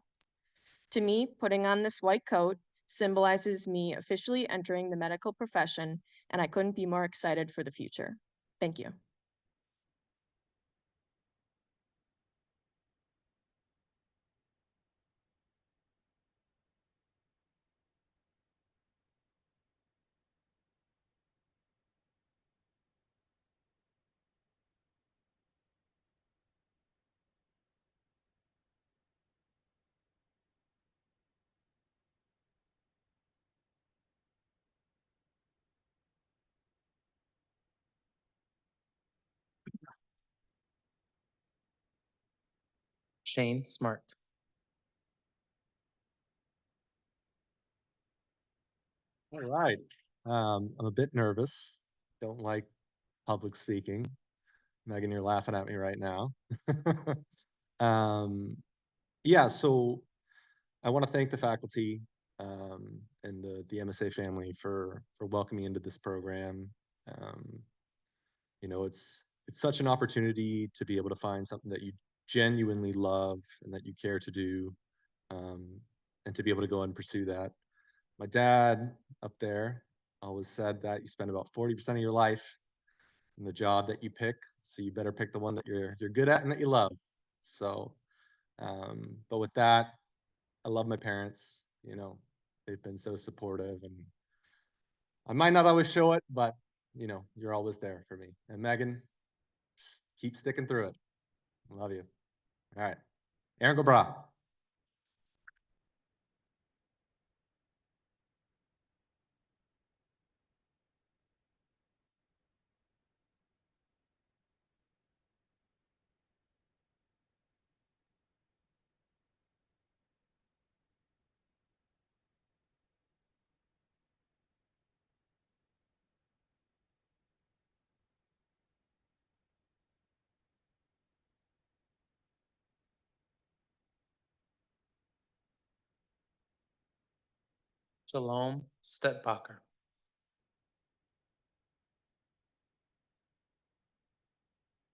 To me, putting on this white coat symbolizes me officially entering the medical profession, and I couldn't be more excited for the future. Thank you. Shane Smart. All right. I'm a bit nervous. Don't like public speaking. Megan, you're laughing at me right now. um, yeah, so I want to thank the faculty and the MSA family for welcoming me into this program. Um, you know, it's such an opportunity to be able to find something that you genuinely love and that you care to do, and to be able to go and pursue that. My dad up there always said that you spend about 40% of your life in the job that you pick, so you better pick the one that you're good at and that you love. So, but with that, I love my parents. You know, they've been so supportive, and I might not always show it, but you know, you're always there for me. And Megan, just keep sticking through it. Love you. All right, Aaron Gobra. Shalom Stetbacher.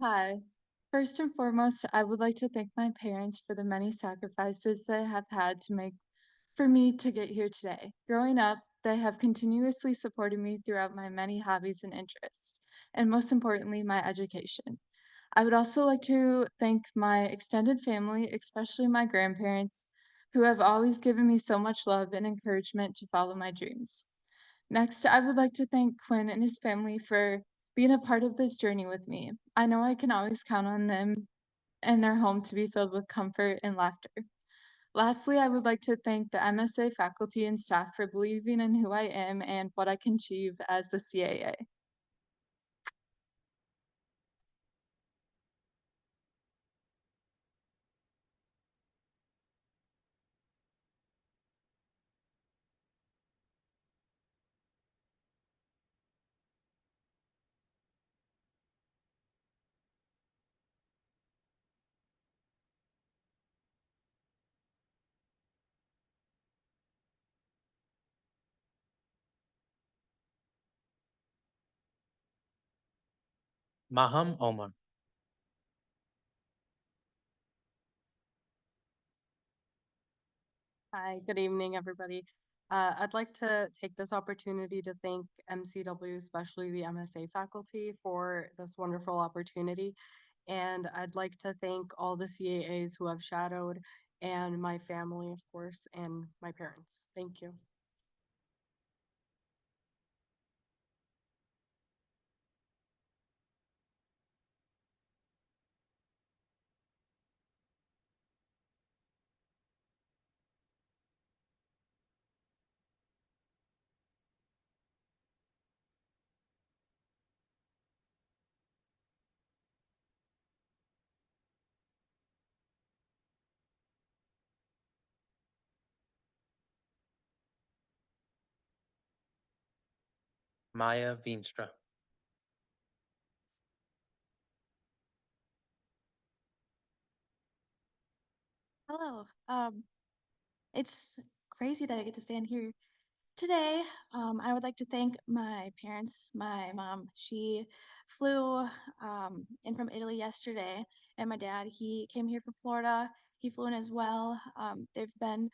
Hi. First and foremost, I would like to thank my parents for the many sacrifices they have had to make for me to get here today. Growing up, they have continuously supported me throughout my many hobbies and interests, and most importantly, my education. I would also like to thank my extended family, especially my grandparents, who have always given me so much love and encouragement to follow my dreams. Next, I would like to thank Quinn and his family for being a part of this journey with me. I know I can always count on them and their home to be filled with comfort and laughter. Lastly, I would like to thank the MSA faculty and staff for believing in who I am and what I can achieve as the CAA. Maham Omar. Hi, good evening, everybody. I'd like to take this opportunity to thank MCW, especially the MSA faculty, for this wonderful opportunity. And I'd like to thank all the CAAs who have shadowed and my family, of course, and my parents. Thank you. Maya Veenstra. Hello. It's crazy that I get to stand here today. I would like to thank my parents. My mom, she flew in from Italy yesterday, and my dad, he came here from Florida. He flew in as well. They've been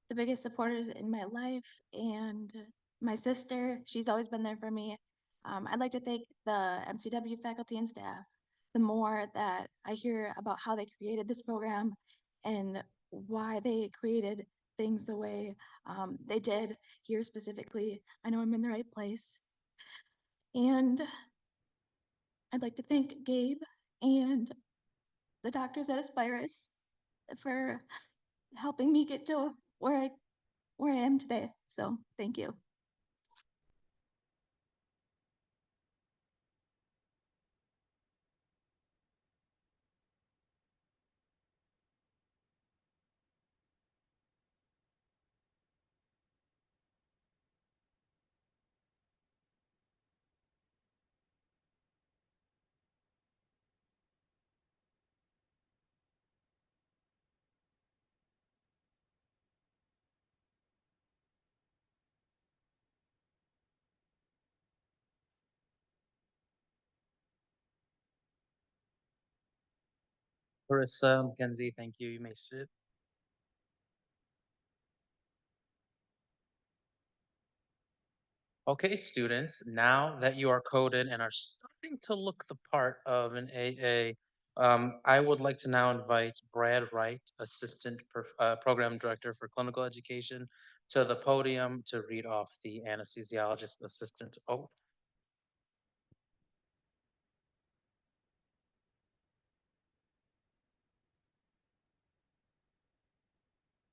the biggest supporters in my life, and my sister, she's always been there for me. I'd like to thank the MCW faculty and staff. The more that I hear about how they created this program and why they created things the way they did here specifically, I know I'm in the right place. And I'd like to thank Gabe and the doctors at Aspirus for helping me get to where I am today. So thank you. Marissa McKenzie, thank you. You may sit. Okay, students, now that you are coded and are starting to look the part of an AA, I would like to now invite Brad Wright, Program Director for Clinical Education, to the podium to read off the anesthesiologist assistant oath.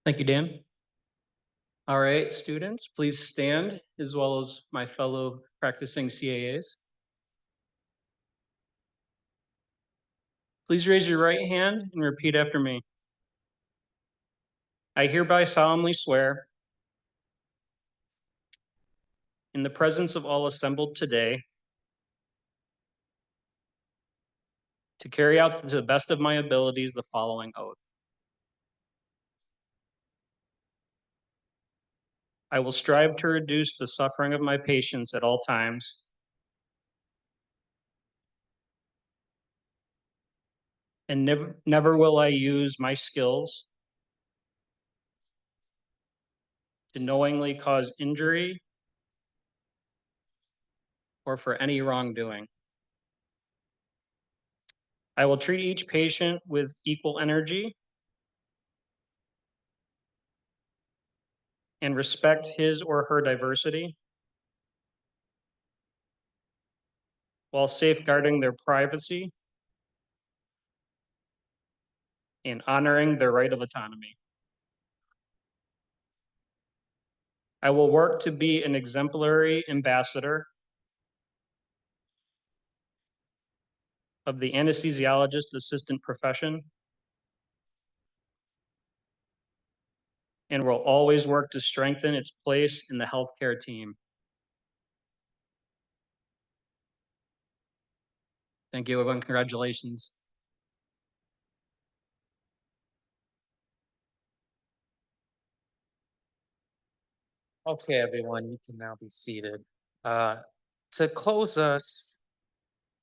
Thank you, Dan. All right, students, please stand, as well as my fellow practicing CAAs. Please raise your right hand and repeat after me. I hereby solemnly swear, in the presence of all assembled today, to carry out to the best of my abilities the following oath. I will strive to reduce the suffering of my patients at all times, and never will I use my skills to knowingly cause injury or for any wrongdoing. I will treat each patient with equal energy and respect his or her diversity while safeguarding their privacy and honoring their right of autonomy. I will work to be an exemplary ambassador of the anesthesiologist assistant profession and will always work to strengthen its place in the healthcare team. Thank you, everyone. Congratulations. Okay, everyone, you can now be seated. To close us,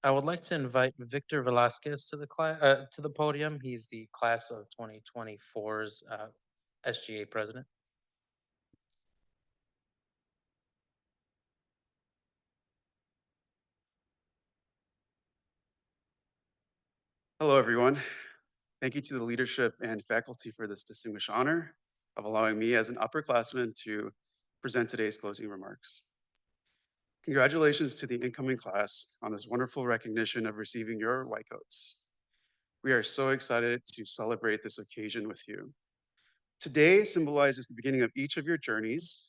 I would like to invite Victor Velasquez to the podium. He's the class of 2024's SGA president. Hello, everyone. Thank you to the leadership and faculty for this distinguished honor of allowing me as an upperclassman to present today's closing remarks. Congratulations to the incoming class on this wonderful recognition of receiving your white coats. We are so excited to celebrate this occasion with you. Today symbolizes the beginning of each of your journeys,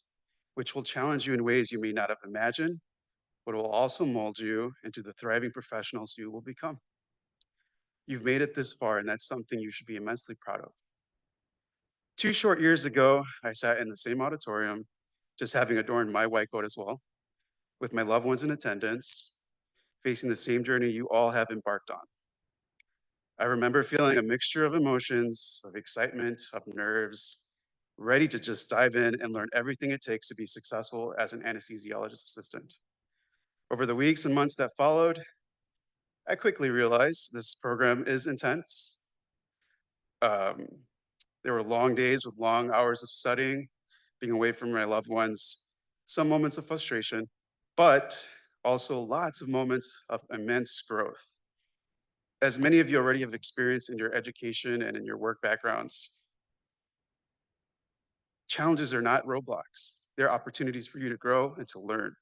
which will challenge you in ways you may not have imagined, but will also mold you into the thriving professionals you will become. You've made it this far, and that's something you should be immensely proud of. 2 short years ago, I sat in the same auditorium, just having adorned my white coat as well. with my loved ones in attendance, facing the same journey you all have embarked on. I remember feeling a mixture of emotions, of excitement, of nerves, ready to just dive in and learn everything it takes to be successful as an anesthesiologist assistant. Over the weeks and months that followed, I quickly realized this program is intense. Um, there were long days with long hours of studying, being away from my loved ones, some moments of frustration, but also lots of moments of immense growth. As many of you already have experienced in your education and in your work backgrounds, challenges are not roadblocks. They're opportunities for you to grow and to learn.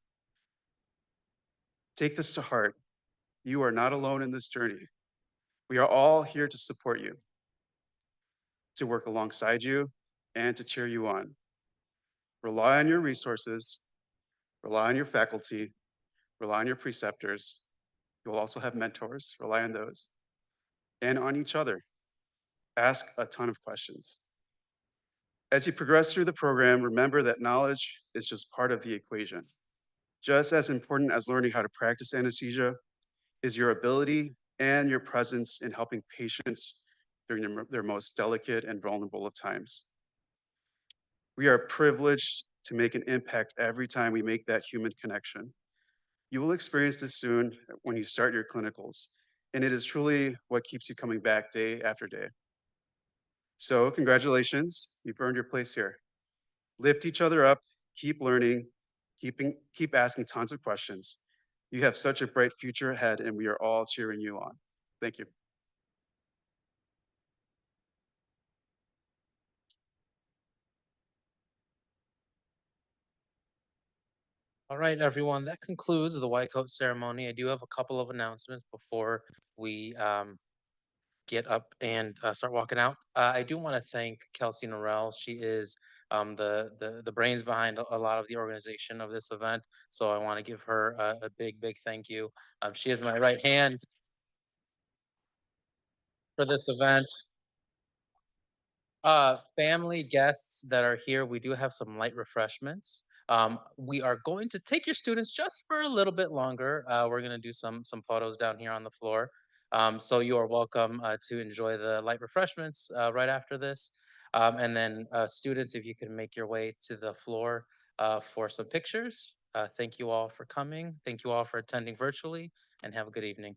Take this to heart. You are not alone in this journey. We are all here to support you, to work alongside you, and to cheer you on. Rely on your resources, rely on your faculty, rely on your preceptors. You will also have mentors, rely on those, and on each other. Ask a ton of questions. As you progress through the program, remember that knowledge is just part of the equation. Just as important as learning how to practice anesthesia is your ability and your presence in helping patients during their most delicate and vulnerable of times. We are privileged to make an impact every time we make that human connection. You will experience this soon when you start your clinicals, and it is truly what keeps you coming back day after day. So congratulations, you've earned your place here. Lift each other up, keep learning, keep asking tons of questions. You have such a bright future ahead, and we are all cheering you on. Thank you. All right, everyone, that concludes the white coat ceremony. I do have a couple of announcements before we get up and start walking out. I do want to thank Kelsey Norrell. She is the brains behind a lot of the organization of this event. So I want to give her a big thank you. She is my right hand for this event. Family guests that are here, we do have some light refreshments. We are going to take your students just for a little bit longer. We're going to do some photos down here on the floor. So you are welcome to enjoy the light refreshments right after this. And then students, if you can make your way to the floor for some pictures. Thank you all for coming. Thank you all for attending virtually, and have a good evening.